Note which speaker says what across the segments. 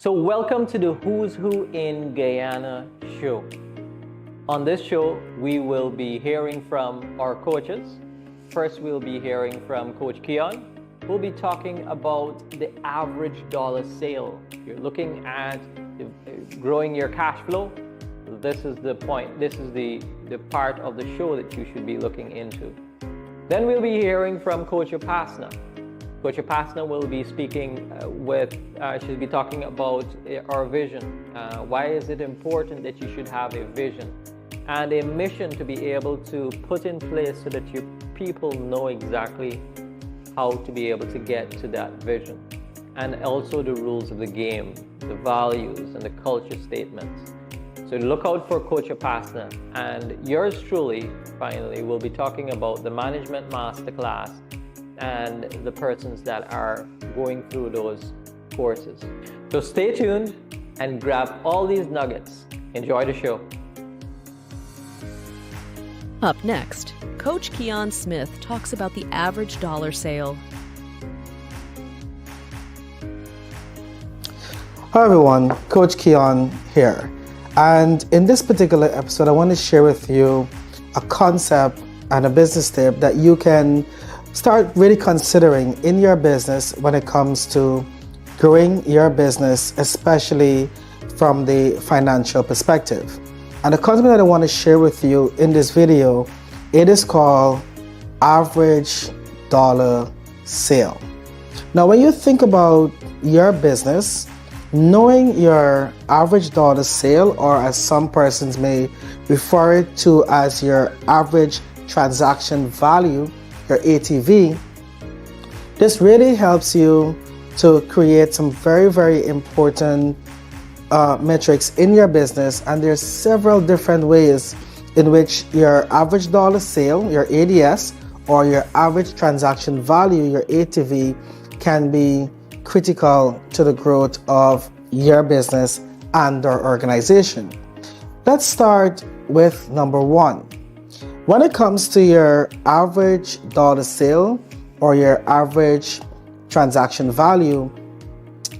Speaker 1: So welcome to the Who's Who in Guyana show. On this show, we will be hearing from our coaches. First, we'll be hearing from Coach Keon. We'll be talking about the average dollar sale. If you're looking at growing your cash flow, this is the point. This is the part of the show that you should be looking into. Then we'll be hearing from Coach Upasna. Coach Upasna will be speaking she'll be talking about our vision. Why is it important that you should have a vision and a mission to be able to put in place so that your people know exactly how to be able to get to that vision, and also the rules of the game, the values and the culture statements. So look out for Coach Upasna, and yours truly, finally, will be talking about the Management Masterclass and the persons that are going through those courses. So stay tuned and grab all these nuggets. Enjoy the show.
Speaker 2: Up next, Coach Keon Smith talks about the average dollar sale.
Speaker 3: Hi everyone, Coach Keon here. And in this particular episode, I want to share with you a concept and a business tip that you can start really considering in your business when it comes to growing your business, especially from the financial perspective. And the concept that I want to share with you in this video, it is called average dollar sale. Now, when you think about your business, knowing your average dollar sale, or as some persons may refer it to as your average transaction value, your ATV, this really helps you to create some very, very important metrics in your business. And there's several different ways in which your average dollar sale, your ADS, or your average transaction value, your ATV, can be critical to the growth of your business and your organization. Let's start with number one. When it comes to your average dollar sale or your average transaction value,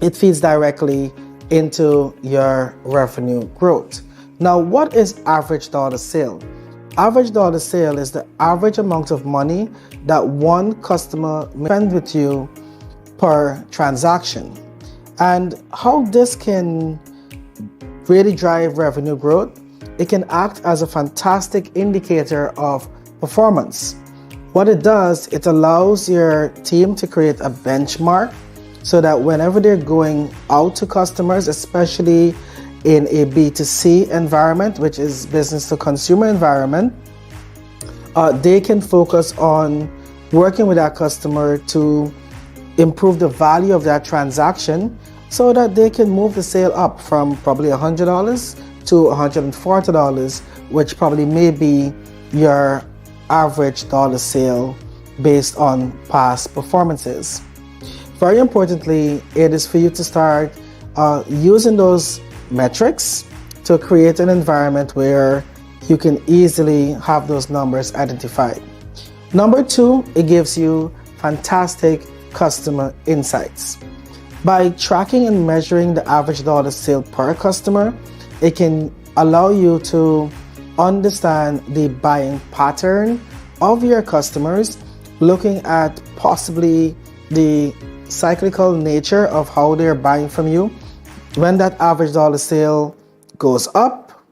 Speaker 3: it feeds directly into your revenue growth. Now, what is average dollar sale? Average dollar sale is the average amount of money that one customer may spend with you per transaction. And how this can really drive revenue growth, it can act as a fantastic indicator of performance. What it does, it allows your team to create a benchmark so that whenever they're going out to customers, especially in a B2C environment, which is business to consumer environment, they can focus on working with that customer to improve the value of that transaction so that they can move the sale up from probably $100 to $140, which probably may be your average dollar sale based on past performances. Very importantly, it is for you to start using those metrics to create an environment where you can easily have those numbers identified. Number two, it gives you fantastic customer insights. By tracking and measuring the average dollar sale per customer, it can allow you to understand the buying pattern of your customers, looking at possibly the cyclical nature of how they're buying from you. When that average dollar sale goes up,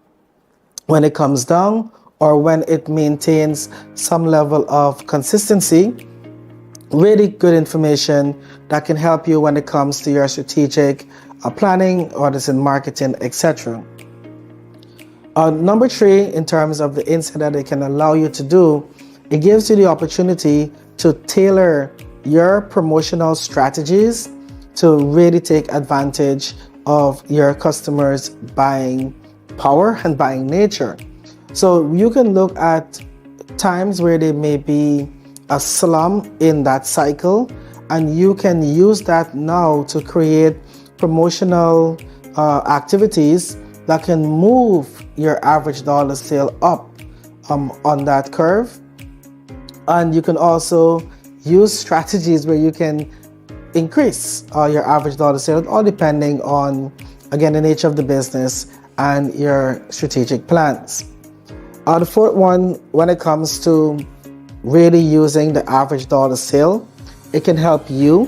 Speaker 3: when it comes down, or when it maintains some level of consistency. Really good information that can help you when it comes to your strategic planning, or this in marketing, etc. Number three, in terms of the insight that it can allow you to do, it gives you the opportunity to tailor your promotional strategies to really take advantage of your customers' buying power and buying nature. So you can look at times where there may be a slump in that cycle, and you can use that now to create promotional activities that can move your average dollar sale up on that curve. And you can also use strategies where you can increase your average dollar sale, all depending on, again, the nature of the business and your strategic plans. The fourth one, when it comes to really using the average dollar sale, it can help you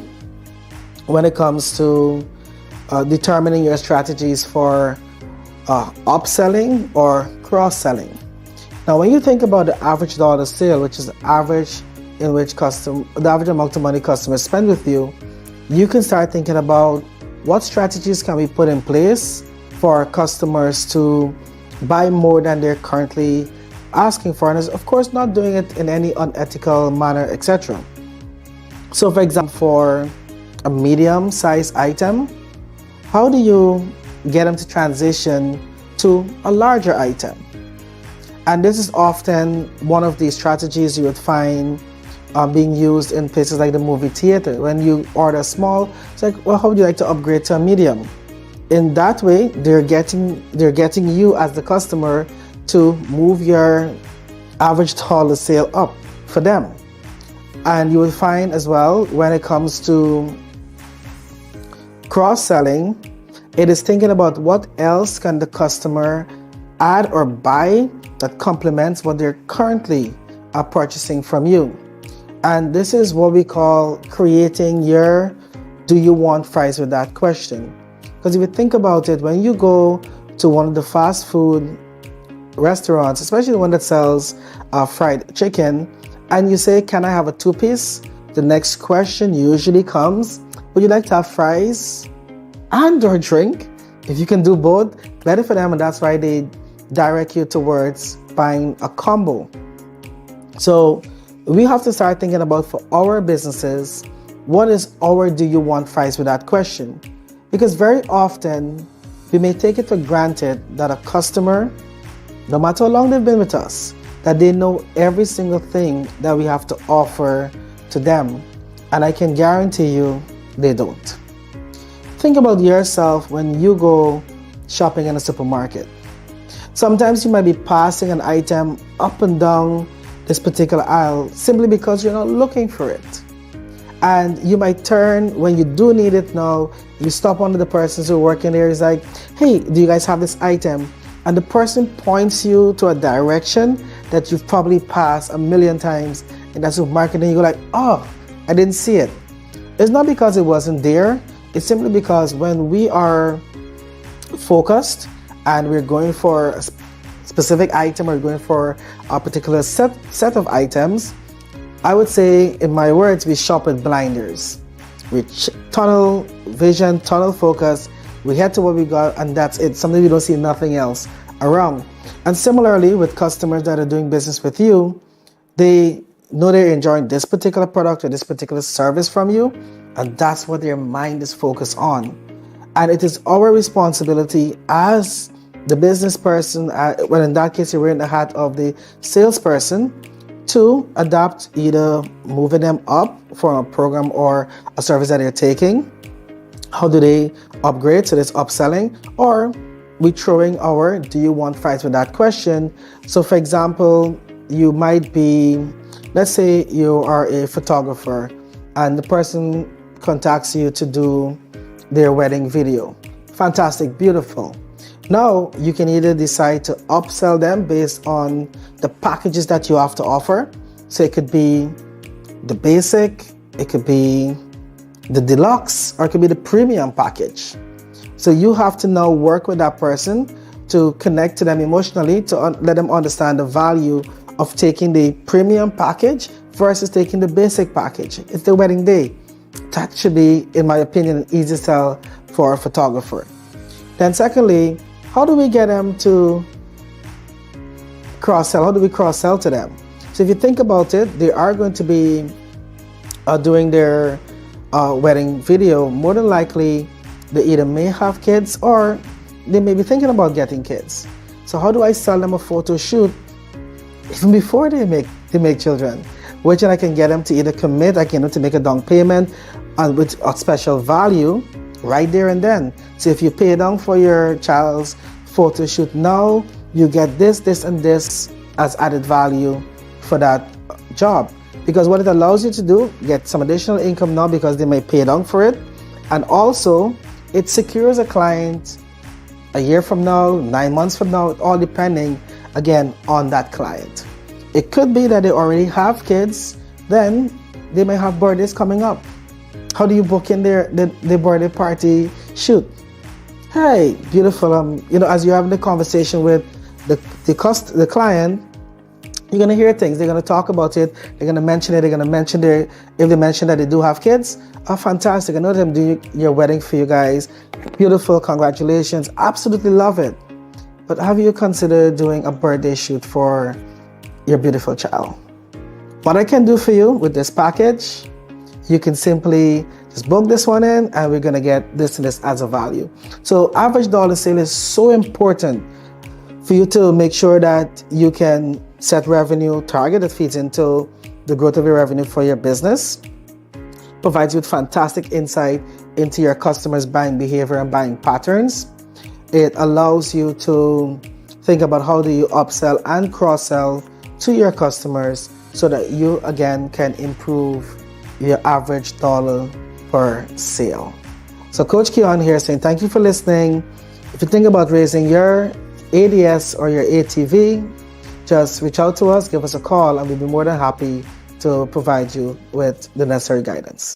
Speaker 3: when it comes to determining your strategies for upselling or cross-selling. Now, when you think about the average dollar sale, which is the average in which the average amount of money customers spend with you, you can start thinking about what strategies can we put in place for customers to buy more than they're currently asking for, and of course not doing it in any unethical manner, etc. So for example, for a medium-sized item, how do you get them to transition to a larger item? And this is often one of the strategies you would find being used in places like the movie theater. When you order small, it's like, well, how would you like to upgrade to a medium? In that way, they're getting you as the customer to move your average dollar sale up for them. And you will find as well, when it comes to cross-selling, it is thinking about what else can the customer add or buy that complements what they're currently purchasing from you. And this is what we call creating your do you want fries with that question. Because if you think about it, when you go to one of the fast food restaurants, especially the one that sells fried chicken, and you say, can I have a 2-piece? The next question usually comes, would you like to have fries and or drink? If you can do both, better for them, and that's why they direct you towards buying a combo. So we have to start thinking about, for our businesses, what is our do you want fries with that question? Because very often we may take it for granted that a customer, no matter how long they've been with us, that they know every single thing that we have to offer to them. And I can guarantee you they don't. Think about yourself when you go shopping in a supermarket. Sometimes you might be passing an item up and down this particular aisle simply because you're not looking for it. And you might turn when you do need it now, you stop one of the persons who are working there, is like, hey, do you guys have this item? And the person points you to a direction that you've probably passed a million times in that supermarket, and you go like, oh, I didn't see it. It's not because it wasn't there. It's simply because when we are focused and we're going for a specific item or going for a particular set of items, I would say, in my words, we shop with blinders. We tunnel vision, tunnel focus, we head to what we got, and that's it. Sometimes we don't see nothing else around. And similarly with customers that are doing business with you, they know they're enjoying this particular product or this particular service from you, and that's what their mind is focused on. And it is our responsibility as the business person, well, in that case, you're wearing the hat of the salesperson, to adapt, either moving them up for a program or a service that they're taking. How do they upgrade? So there's upselling, or we throwing our do you want fries with that question. So for example, you might be, let's say you are a photographer and the person contacts you to do their wedding video. Fantastic, beautiful. Now you can either decide to upsell them based on the packages that you have to offer. So it could be the basic, it could be the deluxe, or it could be the premium package. So you have to now work with that person to connect to them emotionally, to let them understand the value of taking the premium package versus taking the basic package. It's their wedding day. That should be, in my opinion, an easy sell for a photographer. Then secondly, how do we get them to cross-sell? How do we cross-sell to them? So if you think about it, they are going to be doing their wedding video. More than likely, they either may have kids or they may be thinking about getting kids. So how do I sell them a photo shoot even before they make children? Which I can get them to either commit, I can get them to make a down payment and with a special value right there and then. So if you pay down for your child's photo shoot now, you get this, this, and this as added value for that job. because what it allows you to do, get some additional income now because they may pay down for it, and also it secures a client a year from now, 9 months from now, all depending again on that client. It could be that they already have kids, then they may have birthdays coming up. How do you book in their birthday party shoot? Hey, beautiful. As you're having the conversation with the client, you're gonna hear things. They're gonna talk about it. They're gonna mention it. They're gonna mention if they mention that they do have kids. Oh, fantastic! I know them doing your wedding for you guys. Beautiful. Congratulations. Absolutely love it. But have you considered doing a birthday shoot for your beautiful child? What I can do for you with this package, you can simply just book this one in, and we're gonna get this and this as a value. So average dollar sale is so important for you to make sure that you can set revenue target that feeds into the growth of your revenue for your business. Provides you with fantastic insight into your customers' buying behavior and buying patterns. It allows you to think about how do you upsell and cross-sell to your customers so that you again can improve your average dollar per sale. So Coach Keon here saying thank you for listening. If you think about raising your ADS or your ATV, just reach out to us, give us a call, and we'll be more than happy to provide you with the necessary guidance.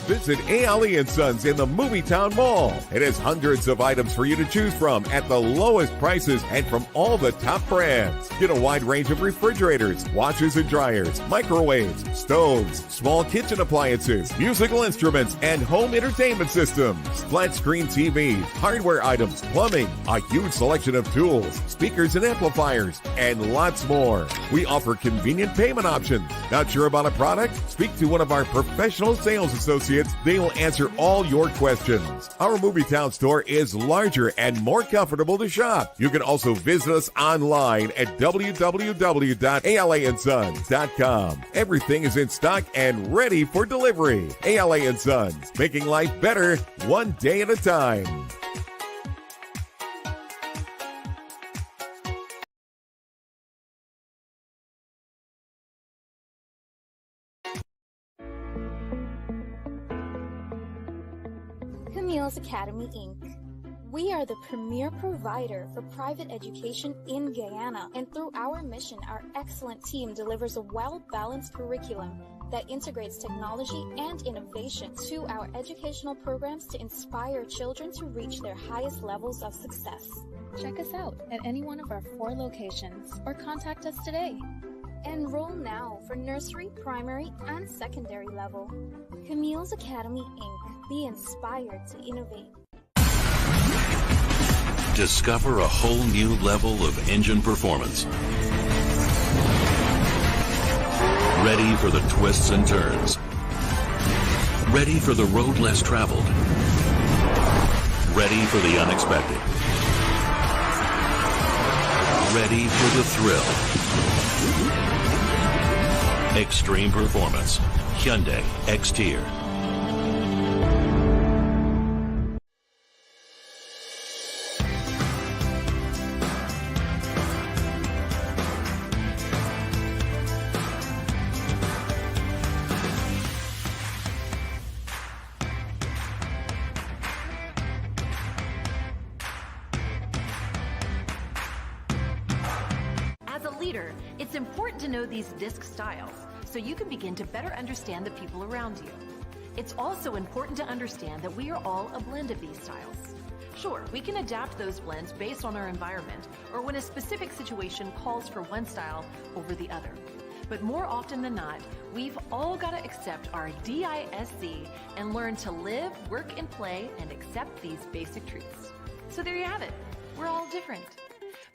Speaker 4: Visit Ale & Sons in the Movietown Mall. It has hundreds of items for you to choose from at the lowest prices and from all the top brands. Get a wide range of refrigerators, washers and dryers, microwaves, stoves, small kitchen appliances, musical instruments, and home entertainment systems. Flat screen TVs, hardware items, plumbing, a huge selection of tools, speakers and amplifiers, and lots more. We offer convenient payment options. Not sure about a product? Speak to one of our professional sales associates. They will answer all your questions. Our Movietown store is larger and more comfortable to shop. You can also visit us online at www.alansons.com. Everything is in stock and ready for delivery. Ale & Sons, making life better one day at a time.
Speaker 5: Camille's Academy, Inc. We are the premier provider for private education in Guyana, and through our mission, our excellent team delivers a well-balanced curriculum that integrates technology and innovation to our educational programs to inspire children to reach their highest levels of success.
Speaker 6: Check us out at any one of our 4 locations or contact us today.
Speaker 5: Enroll now for nursery, primary, and secondary level. Camille's Academy, Inc. Be inspired to innovate.
Speaker 7: Discover a whole new level of engine performance. Ready for the twists and turns. Ready for the road less traveled. Ready for the unexpected. Ready for the thrill. Extreme performance. Hyundai X-Tier.
Speaker 8: It's important to know these disc styles so you can begin to better understand the people around you. It's also important to understand that we are all a blend of these styles. Sure, we can adapt those blends based on our environment or when a specific situation calls for one style over the other. But more often than not, we've all got to accept our DISC and learn to live, work, and play and accept these basic truths. So there you have it. We're all different,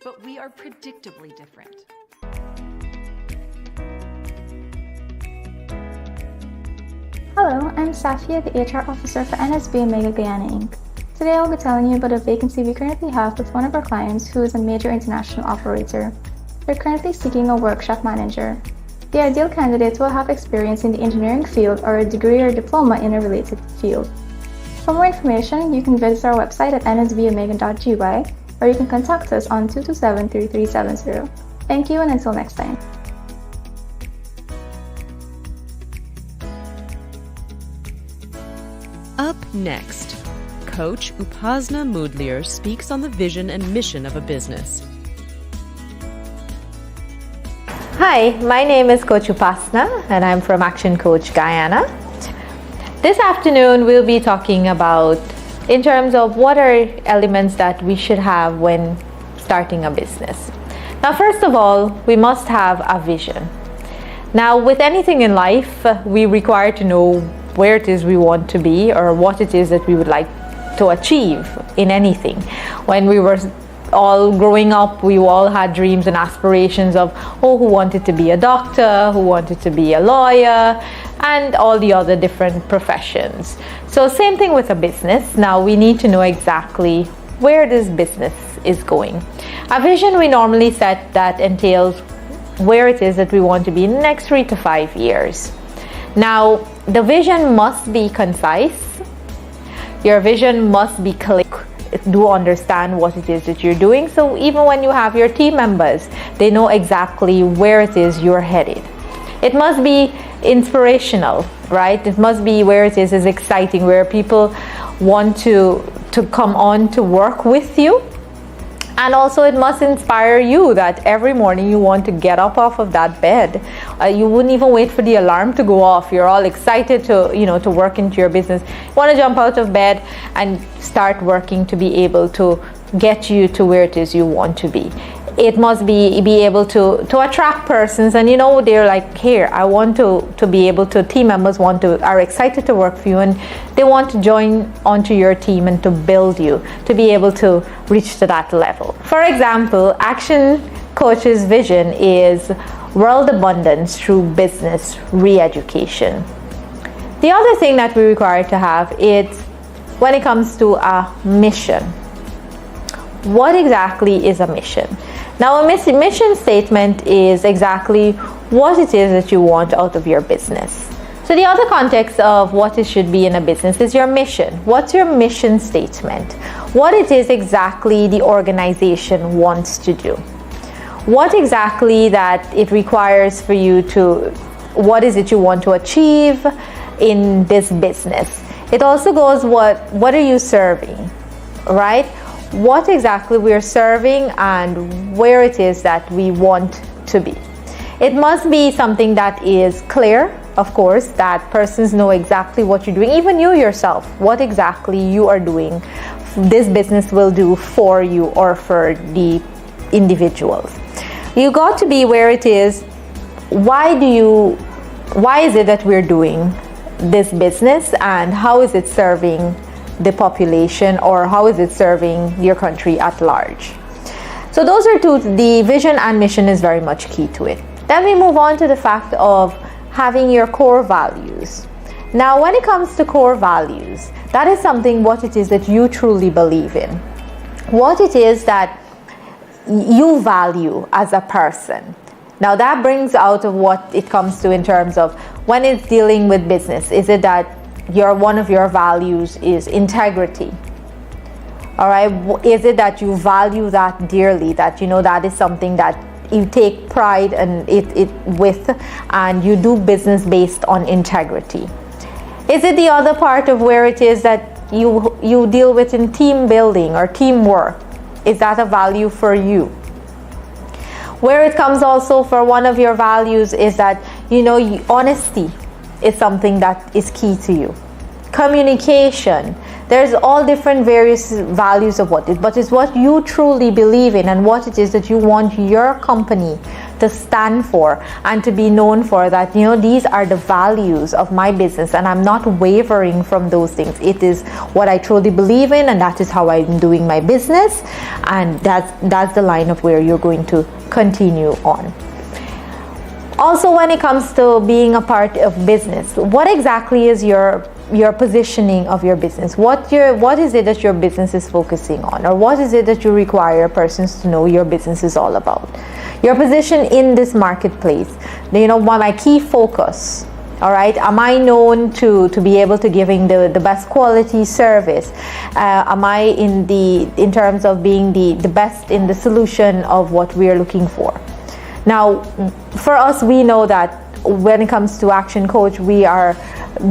Speaker 8: but we are predictably different.
Speaker 9: Hello, I'm Safia, the HR Officer for NSB Omega Guyana Inc. Today I'll be telling you about a vacancy we currently have with one of our clients who is a major international operator. They're currently seeking a workshop manager. The ideal candidates will have experience in the engineering field or a degree or diploma in a related field. For more information, you can visit our website at nsbomega.gy or you can contact us on 227-3370. Thank you, and until next time.
Speaker 2: Up next, Coach Upasna Mudliar speaks on the vision and mission of a business.
Speaker 10: Hi, my name is Coach Upasna and I'm from Action Coach Guyana. This afternoon we'll be talking about in terms of what are elements that we should have when starting a business. Now, first of all, we must have a vision. Now, with anything in life, we require to know where it is we want to be or what it is that we would like to achieve in anything. When we were all growing up, we all had dreams and aspirations of who wanted to be a doctor, who wanted to be a lawyer, and all the other different professions. So same thing with a business. Now we need to know exactly where this business is going. A vision we normally set that entails where it is that we want to be in the next 3 to 5 years. Now the vision must be concise. Your vision must be clear. Do understand what it is that you're doing, so even when you have your team members, they know exactly where it is you're headed. It must be inspirational, right? It must be where it is exciting, where people want to come on to work with you. And also it must inspire you that every morning you want to get up off of that bed. You wouldn't even wait for the alarm to go off. You're all excited to work into your business. You want to jump out of bed and start working to be able to get you to where it is you want to be. It must be able to attract persons, and they're like, here, I want to be able to, team members are excited to work for you, and they want to join onto your team and to build you to be able to reach to that level. For example, Action Coach's vision is world abundance through business re-education. The other thing that we require to have is when it comes to a mission. What exactly is a mission? Now, a mission statement is exactly what it is that you want out of your business. So the other context of what it should be in a business is your mission. What's your mission statement? What it is exactly the organization wants to do. What exactly that it requires for you what is it you want to achieve in this business? It also goes, what are you serving, right? What exactly we're serving and where it is that we want to be. It must be something that is clear, of course, that persons know exactly what you're doing, even you yourself, what exactly you are doing, this business will do for you or for the individuals. You got to be where it is, why is it that we're doing this business and how is it serving the population, or how is it serving your country at large? So those are two. The vision and mission is very much key to it. Then we move on to the fact of having your core values. Now, when it comes to core values, that is something what it is that you truly believe in. What it is that you value as a person. Now that brings out of what it comes to in terms of when it's dealing with business. Is it that one of your values is integrity? All right, is it that you value that dearly, that that is something that you take pride in with, and you do business based on integrity? Is it the other part of where it is that you deal with in team building or teamwork? Is that a value for you? Where it comes also for one of your values is that honesty is something that is key to you. Communication. There's all different various values of but it's what you truly believe in and what it is that you want your company to stand for and to be known for, that these are the values of my business and I'm not wavering from those things. It is what I truly believe in and that is how I'm doing my business, and that's the line of where you're going to continue on. Also, when it comes to being a part of business, what exactly is your positioning of your business? What is it that your business is focusing on, or what is it that you require persons to know your business is all about? Your position in this marketplace. My key focus All right, am I known to be able to giving the best quality service? Am I in terms of being the best in the solution of what we are looking for? Now, for us, we know that when it comes to Action Coach, we are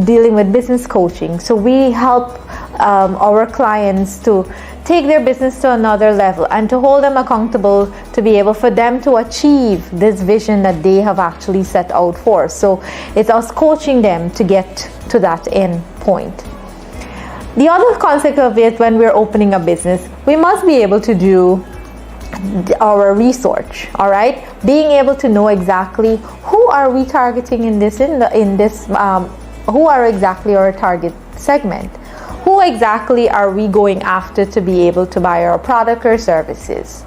Speaker 10: dealing with business coaching. So we help our clients to take their business to another level and to hold them accountable to be able for them to achieve this vision that they have actually set out for. So it's us coaching them to get to that end point. The other concept of it, when we're opening a business, we must be able to do our research. All right, being able to know exactly who are we targeting in this who are exactly our target segment, who exactly are we going after to be able to buy our product or services.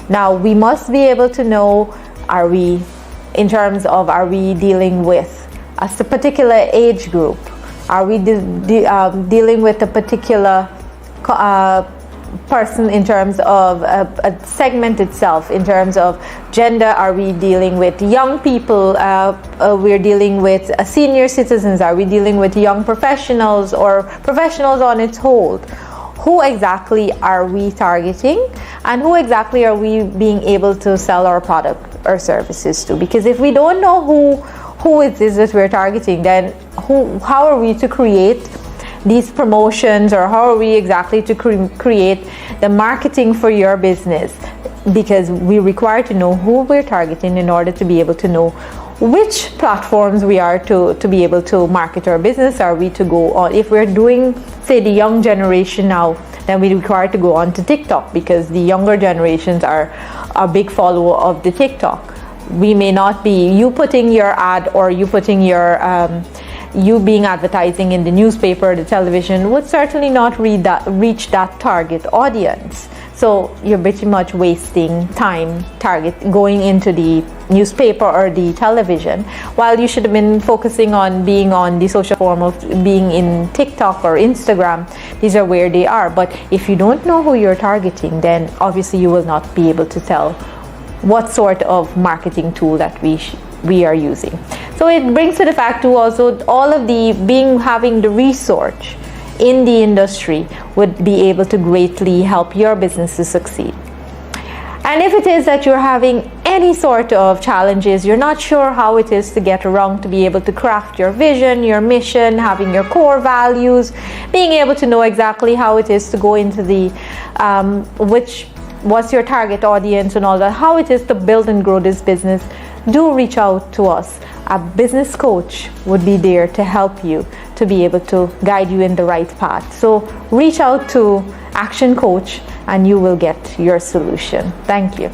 Speaker 10: Now we must be able to know, are we dealing with a particular age group, are we dealing with a particular person in terms of a segment itself, in terms of gender, are we dealing with young people, we're dealing with senior citizens, are we dealing with young professionals or professionals on its whole? Who exactly are we targeting, and who exactly are we being able to sell our product or services to? Because if we don't know who it is that we're targeting, then how are we to create these promotions, or how are we exactly to create the marketing for your business? Because we require to know who we're targeting in order to be able to know which platforms we are to be able to market our business. Are we to go on, if we're doing, say, the young generation now, then we require to go on to TikTok, because the younger generations are a big follower of the TikTok. We may not be, you putting your ad or you putting your you being advertising in the newspaper or the television would certainly not reach that target audience. So you're pretty much wasting time going into the newspaper or the television, while you should have been focusing on being on the social form of being in TikTok or Instagram. These are where they are. But if you don't know who you're targeting, then obviously you will not be able to tell what sort of marketing tool that we are using. So it brings to the fact to also all of having the research in the industry would be able to greatly help your business to succeed. And if it is that you're having any sort of challenges, you're not sure how it is to get around to be able to craft your vision, your mission, having your core values, being able to know exactly how it is to go into the what's your target audience and all that, how it is to build and grow this business, do reach out to us. A business coach would be there to help you to be able to guide you in the right path. So reach out to Action Coach and you will get your solution. Thank you.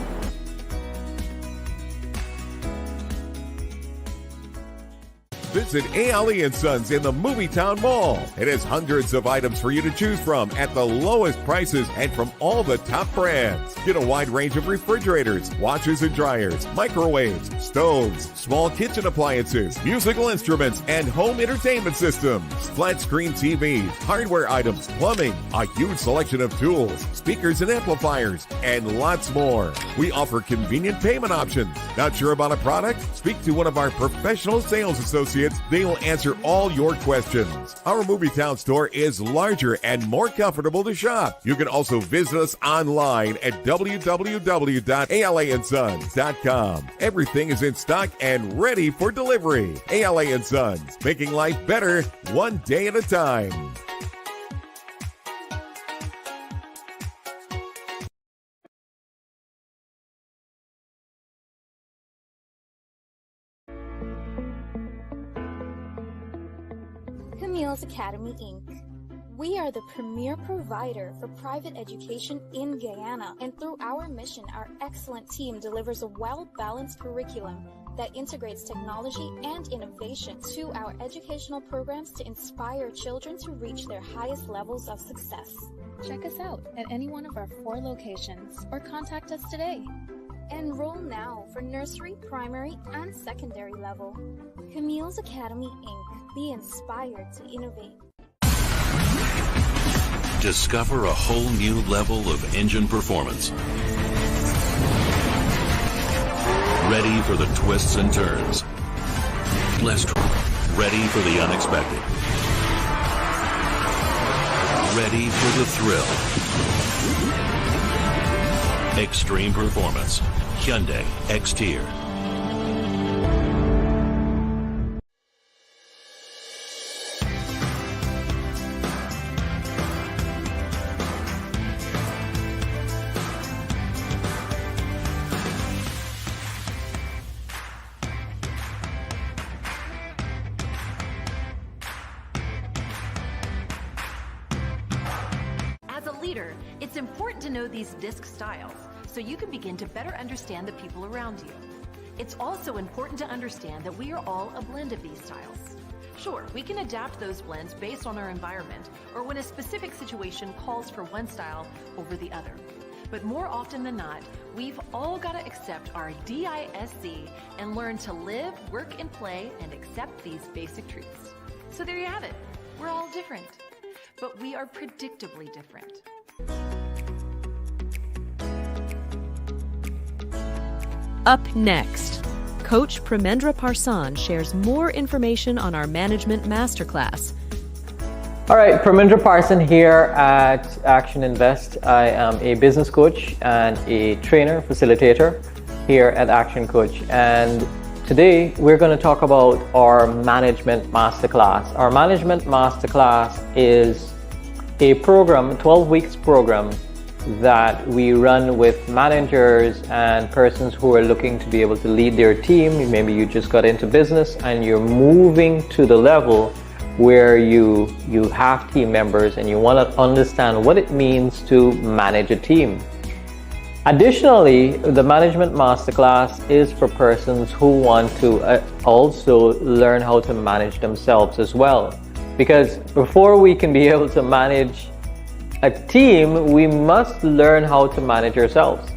Speaker 4: Visit Ayali & Sons in the Movietown Mall. It has hundreds of items for you to choose from at the lowest prices and from all the top brands. Get a wide range of refrigerators, washers and dryers, microwaves, stoves, small kitchen appliances, musical instruments, and home entertainment systems. Flat screen TVs, hardware items, plumbing, a huge selection of tools, speakers and amplifiers, and lots more. We offer convenient payment options. Not sure about a product? Speak to one of our professional sales associates. They will answer all your questions. Our Movietown store is larger and more comfortable to shop. You can also visit us online at www.alansons.com. Everything is in stock and ready for delivery. ALA & Sons, making life better one day at a time.
Speaker 5: Camille's Academy, Inc. We are the premier provider for private education in Guyana, and through our mission, our excellent team delivers a well-balanced curriculum that integrates technology and innovation to our educational programs to inspire children to reach their highest levels of success.
Speaker 6: Check us out at any one of our 4 locations or contact us today.
Speaker 5: Enroll now for nursery, primary, and secondary level. Camille's Academy, Inc. Be inspired to innovate.
Speaker 7: Discover a whole new level of engine performance. Ready for the twists and turns. Let's try. Ready for the unexpected. Ready for the thrill. Extreme performance. Hyundai X-Tier.
Speaker 8: As a leader, it's important to know these DISC styles so you can begin to better understand the people around you. It's also important to understand that we are all a blend of these styles. Sure, we can adapt those blends based on our environment or when a specific situation calls for one style over the other. But more often than not, we've all got to accept our DISC and learn to live, work, and play and accept these basic truths. So there you have it. We're all different, but we are predictably different.
Speaker 2: Up next, Coach Premendra Parsan shares more information on our Management Masterclass.
Speaker 1: All right, Premendra Parsan here at Action Invest. I am a business coach and a trainer, facilitator here at Action Coach. And today we're going to talk about our Management Masterclass. Our Management Masterclass is a program, a 12 weeks program that we run with managers and persons who are looking to be able to lead their team. Maybe you just got into business and you're moving to the level where you have team members and you want to understand what it means to manage a team. Additionally, the Management Masterclass is for persons who want to also learn how to manage themselves as well. Because before we can be able to manage a team, we must learn how to manage ourselves.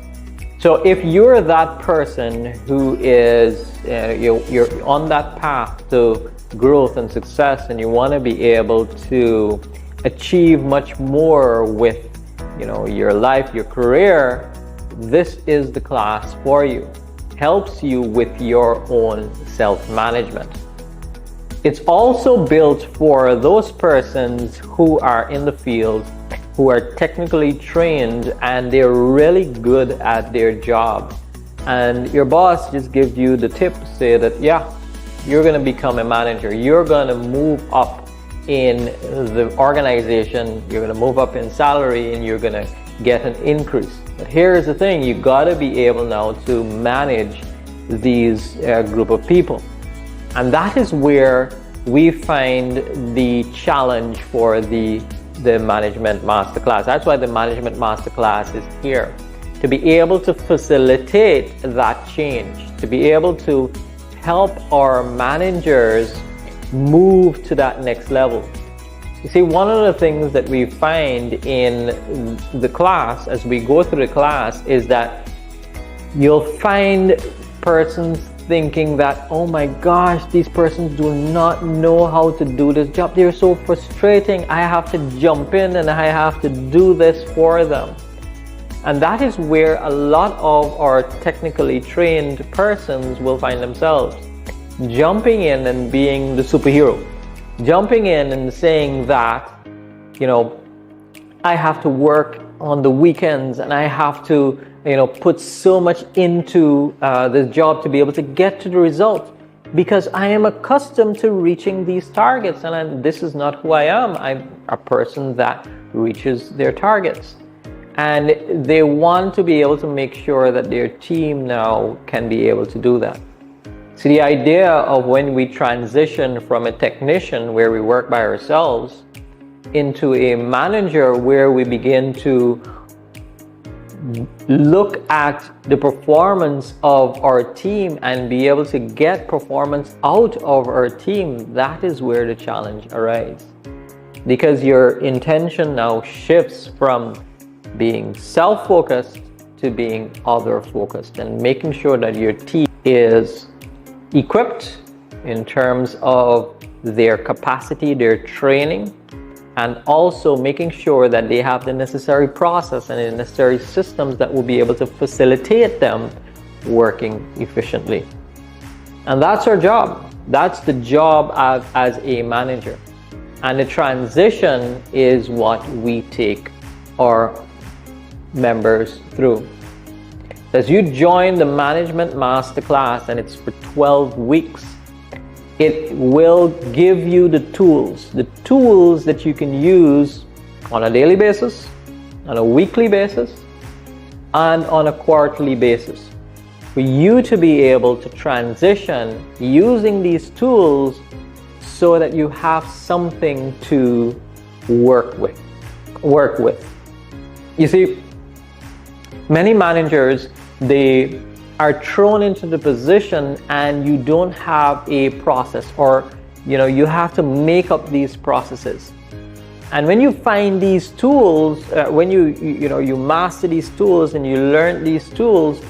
Speaker 1: So if you're that person who is, you're on that path to growth and success and you want to be able to achieve much more with, your life, your career, this is the class for you. Helps you with your own self-management. It's also built for those persons who are in the field, who are technically trained and they're really good at their job. And your boss just gives you the tip, say that, yeah, you're going to become a manager. You're going to move up in the organization. You're going to move up in salary and you're going to get an increase. But here's the thing, you got to be able now to manage these group of people. And that is where we find the challenge for the Management Masterclass. That's why the Management Masterclass is here, to be able to facilitate that change, to be able to help our managers move to that next level. You see, one of the things that we find in the class, as we go through the class, is that you'll find persons thinking that, oh my gosh, these persons do not know how to do this job. They're so frustrating. I have to jump in and I have to do this for them. And that is where a lot of our technically trained persons will find themselves. Jumping in and being the superhero. Jumping in and saying that, I have to work on the weekends and I have to put so much into this job to be able to get to the result, because I am accustomed to reaching these targets, and this is not who I am. I'm a person that reaches their targets, and they want to be able to make sure that their team now can be able to do that. So the idea of when we transition from a technician where we work by ourselves into a manager where we begin to look at the performance of our team and be able to get performance out of our team, that is where the challenge arises. Because your intention now shifts from being self-focused to being other-focused, and making sure that your team is equipped in terms of their capacity, their training, and also making sure that they have the necessary process and the necessary systems that will be able to facilitate them working efficiently. And that's our job. That's the job as a manager. And the transition is what we take our members through. As you join the Management Masterclass, and it's for 12 weeks, it will give you the tools that you can use on a daily basis, on a weekly basis, and on a quarterly basis, for you to be able to transition using these tools so that you have something to work with. You see, many managers, they are thrown into the position and you don't have a process, or you have to make up these processes. And when you find these tools, when you master these tools and you learn these tools,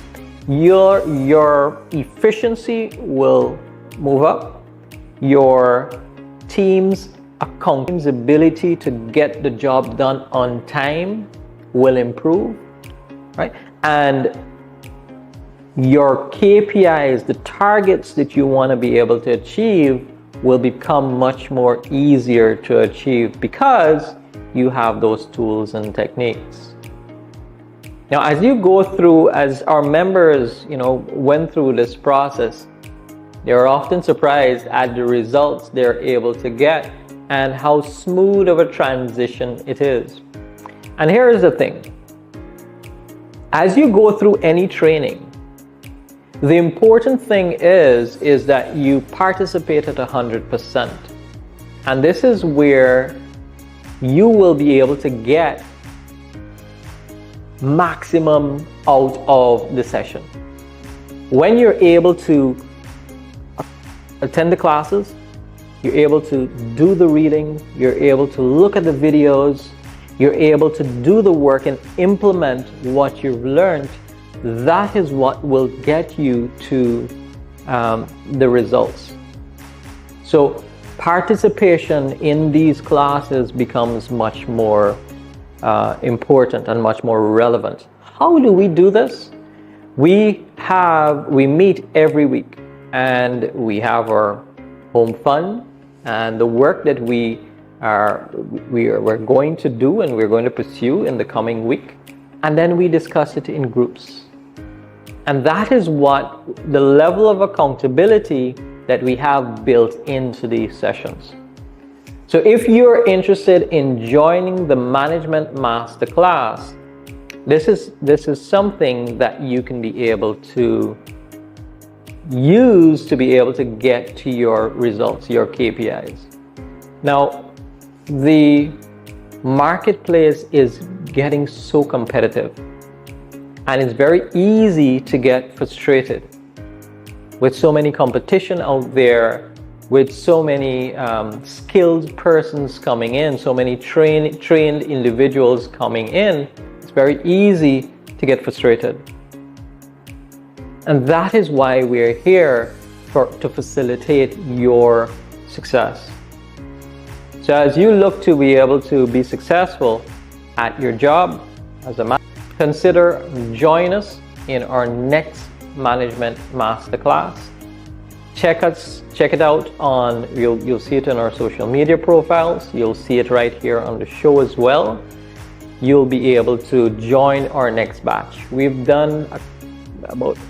Speaker 1: your efficiency will move up. Your team's ability to get the job done on time will improve, right? And your KPIs, the targets that you want to be able to achieve, will become much more easier to achieve because you have those tools and techniques. Now, as you go through, as our members, went through this process, they're often surprised at the results they're able to get and how smooth of a transition it is. And here is the thing. As you go through any training, the important thing is that you participate at 100%. And this is where you will be able to get maximum out of the session. When you're able to attend the classes, you're able to do the reading, you're able to look at the videos, you're able to do the work and implement what you've learned, that is what will get you to the results. So participation in these classes becomes much more important and much more relevant. How do we do this? We meet every week, and we have our home fun and the work that we're going to do and we're going to pursue in the coming week, and then we discuss it in groups. And that is what the level of accountability that we have built into these sessions. So if you're interested in joining the Management Masterclass, this is something that you can be able to use to be able to get to your results, your KPIs. Now, the marketplace is getting so competitive, and it's very easy to get frustrated with so many competition out there, with so many skilled persons coming in, so many trained individuals coming in. It's very easy to get frustrated. And that is why we're here to facilitate your success. So as you look to be able to be successful at your job as a manager, consider join us in our next Management Masterclass. Check it out you'll see it in our social media profiles. You'll see it right here on the show as well. You'll be able to join our next batch. We've done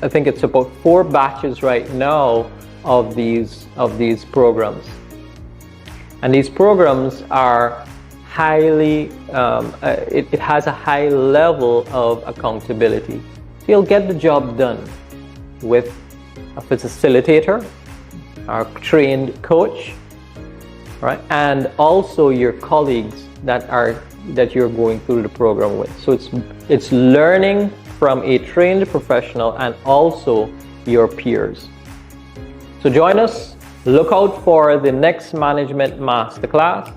Speaker 1: I think it's about 4 batches right now of these programs. And these programs are highly, it has a high level of accountability. So you'll get the job done with a facilitator, our trained coach, right? And also your colleagues that you're going through the program with. So it's learning from a trained professional and also your peers. So join us. Look out for the next Management Masterclass.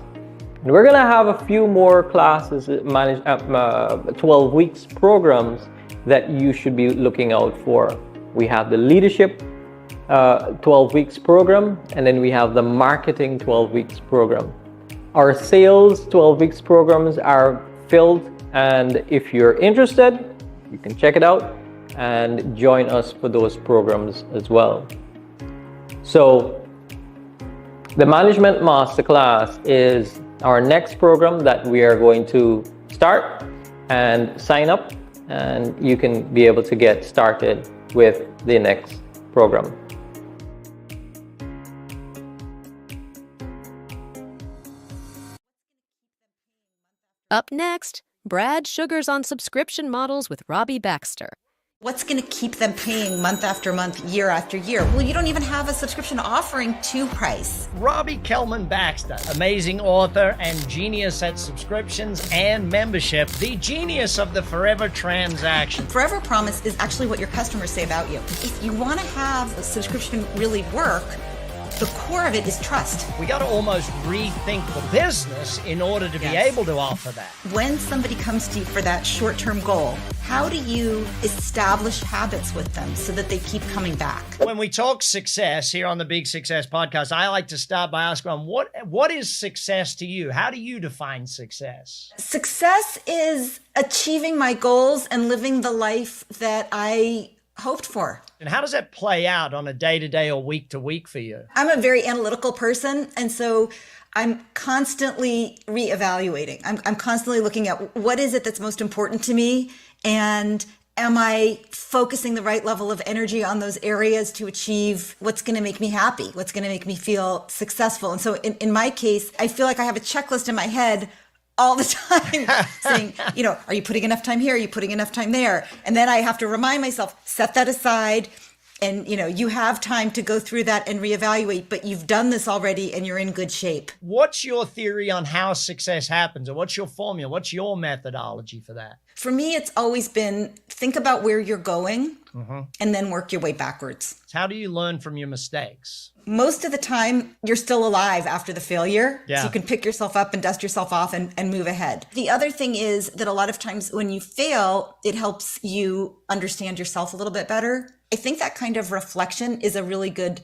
Speaker 1: And we're going to have a few more classes, 12 weeks programs that you should be looking out for. We have the Leadership 12 weeks program, and then we have the Marketing 12 weeks program. Our Sales 12 weeks programs are filled, and if you're interested, you can check it out and join us for those programs as well. So The Management Masterclass is our next program that we are going to start, and sign up and you can be able to get started with the next program.
Speaker 2: Up next, Brad sugars on subscription models with Robbie Baxter.
Speaker 11: What's going to keep them paying month after month, year after year? Well, you don't even have a subscription offering to price.
Speaker 12: Robbie Kelman Baxter, amazing author and genius at subscriptions and membership, the genius of the forever transaction.
Speaker 11: Forever Promise is actually what your customers say about you. If you want to have a subscription really work, the core of it is trust.
Speaker 12: We got to almost rethink the business in order to be able to offer that.
Speaker 11: When somebody comes to you for that short-term goal, how do you establish habits with them so that they keep coming back?
Speaker 12: When we talk success here on the Big Success Podcast, I like to start by asking, what is success to you? How do you define success?
Speaker 11: Success is achieving my goals and living the life that I hoped for.
Speaker 12: And how does that play out on a day-to-day or week-to-week for you?
Speaker 11: I'm a very analytical person, and so I'm constantly reevaluating. I'm constantly looking at what is it that's most important to me, and am I focusing the right level of energy on those areas to achieve what's going to make me happy, what's going to make me feel successful. And so in my case, I feel like I have a checklist in my head all the time saying, are you putting enough time here? Are you putting enough time there? And then I have to remind myself, set that aside. And, you have time to go through that and reevaluate, but you've done this already and you're in good shape.
Speaker 12: What's your theory on how success happens? Or what's your formula? What's your methodology for that?
Speaker 11: For me, it's always been think about where you're going and then work your way backwards.
Speaker 12: How do you learn from your mistakes?
Speaker 11: Most of the time, you're still alive after the failure.
Speaker 12: Yeah.
Speaker 11: So you can pick yourself up and dust yourself off and move ahead. The other thing is that a lot of times when you fail, it helps you understand yourself a little bit better. I think that kind of reflection is a really good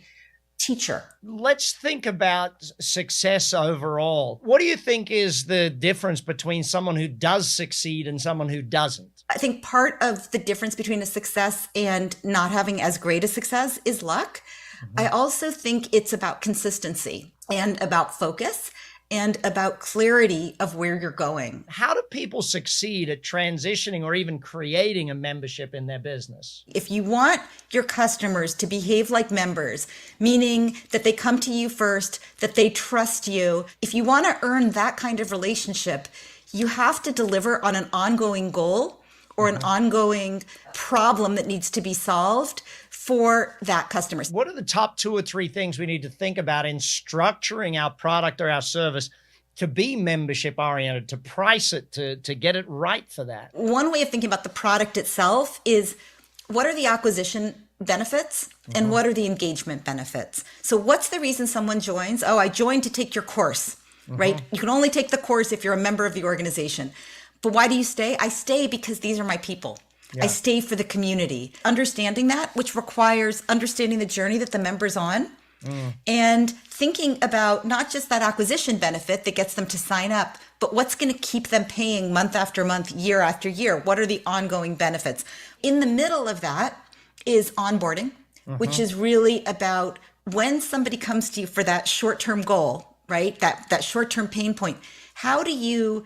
Speaker 11: teacher.
Speaker 12: Let's think about success overall. What do you think is the difference between someone who does succeed and someone who doesn't?
Speaker 11: I think part of the difference between a success and not having as great a success is luck. I also think it's about consistency and about focus and about clarity of where you're going.
Speaker 12: How do people succeed at transitioning or even creating a membership in their business?
Speaker 11: If you want your customers to behave like members, meaning that they come to you first, that they trust you, if you want to earn that kind of relationship, you have to deliver on an ongoing goal or an ongoing problem that needs to be solved for that customer.
Speaker 12: What are the top 2 or 3 things we need to think about in structuring our product or our service to be membership oriented, to price it, to get it right for that?
Speaker 11: One way of thinking about the product itself is what are the acquisition benefits and what are the engagement benefits? So what's the reason someone joins? Oh, I joined to take your course, right? You can only take the course if you're a member of the organization. But why do you stay? I stay because these are my people. Yeah. I stay for the community. Understanding that, which requires understanding the journey that the member's on and thinking about not just that acquisition benefit that gets them to sign up, but what's going to keep them paying month after month, year after year? What are the ongoing benefits? In the middle of that is onboarding, which is really about when somebody comes to you for that short-term goal, right? That short-term pain point. How do you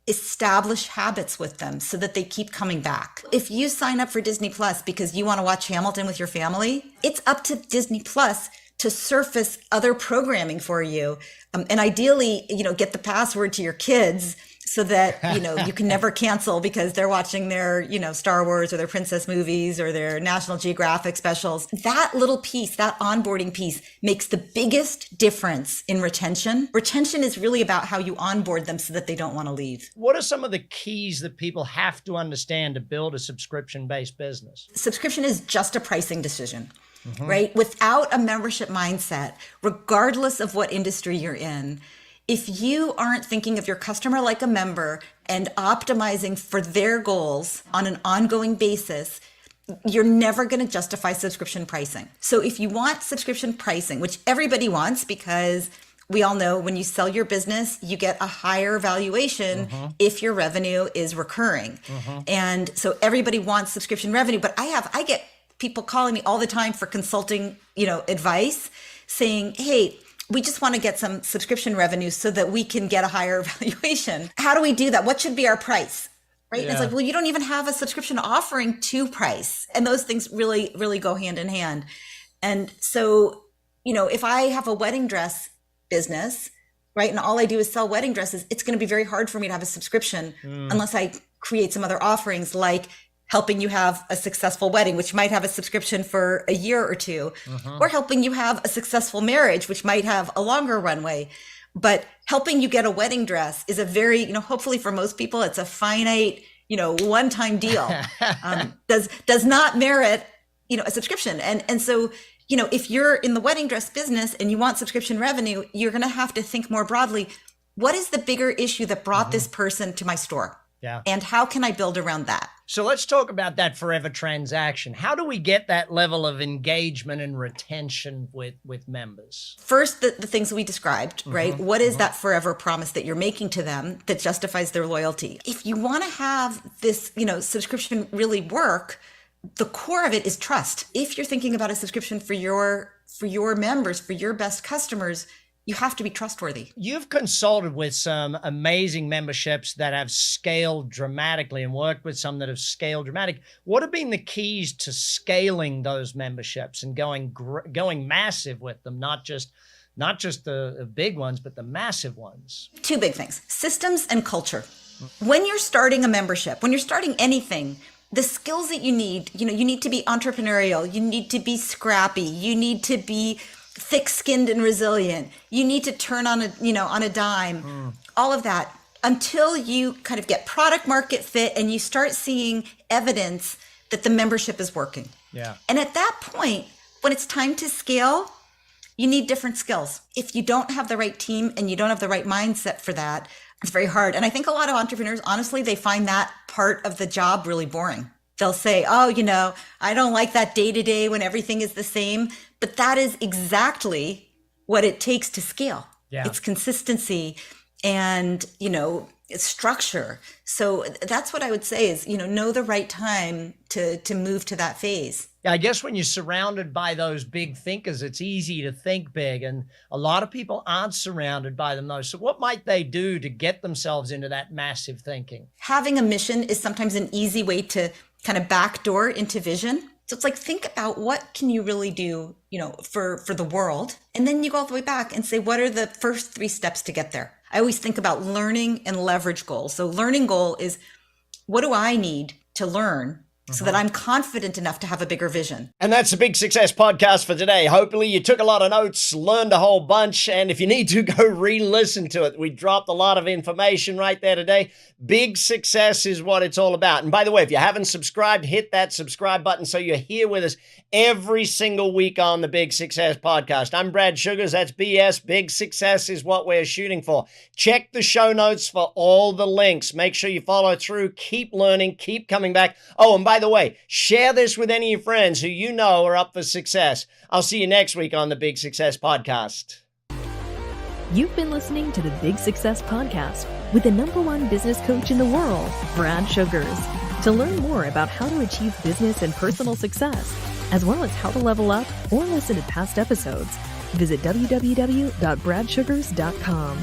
Speaker 11: establish habits with them so that they keep coming back? If you sign up for Disney Plus because you want to watch Hamilton with your family, it's up to Disney Plus to surface other programming for you. And ideally, get the password to your kids so that, you can never cancel because they're watching their, Star Wars or their princess movies or their National Geographic specials. That little piece, that onboarding piece makes the biggest difference in retention. Retention is really about how you onboard them so that they don't want to leave.
Speaker 12: What are some of the keys that people have to understand to build a subscription-based business?
Speaker 11: Subscription is just a pricing decision. Right? Without a membership mindset, regardless of what industry you're in, if you aren't thinking of your customer like a member and optimizing for their goals on an ongoing basis, you're never going to justify subscription pricing. So if you want subscription pricing, which everybody wants because we all know when you sell your business, you get a higher valuation if your revenue is recurring. And so everybody wants subscription revenue, but I get people calling me all the time for consulting, advice saying, hey, we just want to get some subscription revenue so that we can get a higher valuation. How do we do that? What should be our price? Right. Yeah. And it's like, well, you don't even have a subscription offering to price. And those things really, really go hand in hand. And so, if I have a wedding dress business, right, and all I do is sell wedding dresses, it's going to be very hard for me to have a subscription unless I create some other offerings like helping you have a successful wedding, which might have a subscription for a year or two, or helping you have a successful marriage, which might have a longer runway. But helping you get a wedding dress is a very, hopefully for most people, it's a finite, one-time deal. Does not merit, a subscription. And so, if you're in the wedding dress business and you want subscription revenue, you're going to have to think more broadly. What is the bigger issue that brought this person to my store?
Speaker 12: Yeah.
Speaker 11: And how can I build around that?
Speaker 12: So let's talk about that forever transaction. How do we get that level of engagement and retention with members?
Speaker 11: First, the things we described, right? What is that forever promise that you're making to them that justifies their loyalty? If you want to have this, subscription really work, the core of it is trust. If you're thinking about a subscription for your members, for your best customers, you have to be trustworthy.
Speaker 12: You've consulted with some amazing memberships that have scaled dramatically and worked with some that have scaled dramatically. What have been the keys to scaling those memberships and going massive with them, not just the big ones, but the massive ones?
Speaker 11: Two big things: systems and culture. When you're starting a membership, when you're starting anything, the skills that you need, you need to be entrepreneurial, you need to be scrappy, you need to be thick-skinned and resilient. You need to turn on a dime, all of that, until you kind of get product market fit and you start seeing evidence that the membership is working.
Speaker 12: Yeah.
Speaker 11: And at that point, when it's time to scale, you need different skills. If you don't have the right team and you don't have the right mindset for that, it's very hard. And I think a lot of entrepreneurs, honestly, they find that part of the job really boring. They'll say, oh, I don't like that day-to-day when everything is the same. But that is exactly what it takes to scale.
Speaker 12: Yeah.
Speaker 11: It's consistency and, it's structure. So that's what I would say is, know the right time to move to that phase.
Speaker 12: Yeah, I guess when you're surrounded by those big thinkers, it's easy to think big. And a lot of people aren't surrounded by them, though. So what might they do to get themselves into that massive thinking?
Speaker 11: Having a mission is sometimes an easy way to kind of backdoor into vision. So it's like, think about what can you really do, for the world? And then you go all the way back and say, what are the first 3 steps to get there? I always think about learning and leverage goals. So learning goal is, what do I need to learn so that I'm confident enough to have a bigger vision?
Speaker 12: And that's the Big Success Podcast for today. Hopefully you took a lot of notes, learned a whole bunch, and if you need to, go re-listen to it. We dropped a lot of information right there today. Big success is what it's all about. And by the way, if you haven't subscribed, hit that subscribe button so you're here with us every single week on the Big Success Podcast. I'm Brad Sugars. That's BS. Big success is what we're shooting for. Check the show notes for all the links. Make sure you follow through. Keep learning. Keep coming back. Oh, and by the way, share this with any of your friends who you know are up for success. I'll see you next week on the Big Success Podcast.
Speaker 2: You've been listening to the Big Success Podcast with the #1 business coach in the world, Brad Sugars. To learn more about how to achieve business and personal success, as well as how to level up or listen to past episodes, visit www.bradsugars.com.